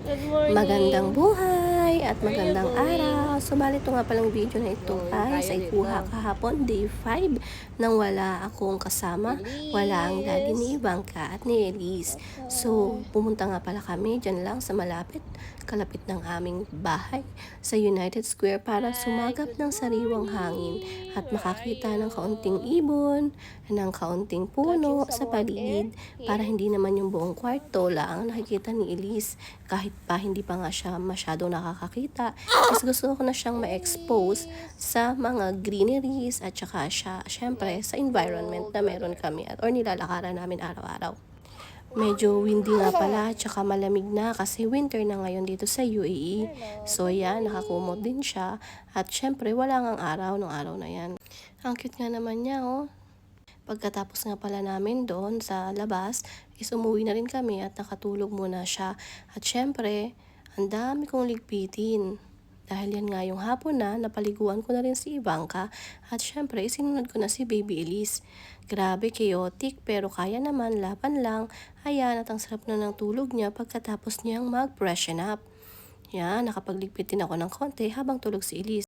Good morning. Magandang buhay at magandang araw. Subalit ito nga palang video na ito ay sa ikuha kahapon, day 5, nang wala akong kasama. Wala ang daddy ni Ivanka at ni Elise. So, pumunta nga pala kami dyan lang sa kalapit ng aming bahay sa United Square para sumagap ng sariwang hangin at makakita ng kaunting ibon, ng kaunting puno sa paligid para hindi naman yung buong kwarto lang nakikita ni Elise. Kahit pa hindi pa nga siya masyadong nakakakita, is gusto ko na siyang ma-expose sa mga greeneries at saka siya, syempre, sa environment na meron kami or nilalakaran namin araw-araw. Medyo windy nga pala at saka malamig na kasi winter na ngayon dito sa UAE. So yan, nakakumot din siya at syempre wala ngang araw nung araw na yan. Ang cute nga naman niya, oh. Pagkatapos nga pala namin doon sa labas, is umuwi na rin kami at nakatulog muna siya. At syempre, ang dami kong ligpitin. Dahil yan nga yung hapon na, napaliguan ko na rin si Ivanka. At syempre, isinunod ko na si Baby Elise. Grabe, chaotic, pero kaya naman, laban lang. Ayan, at ang sarap na ng tulog niya pagkatapos niyang mag-freshen up. Yan, nakapagligpit din ako ng konti habang tulog si Elise.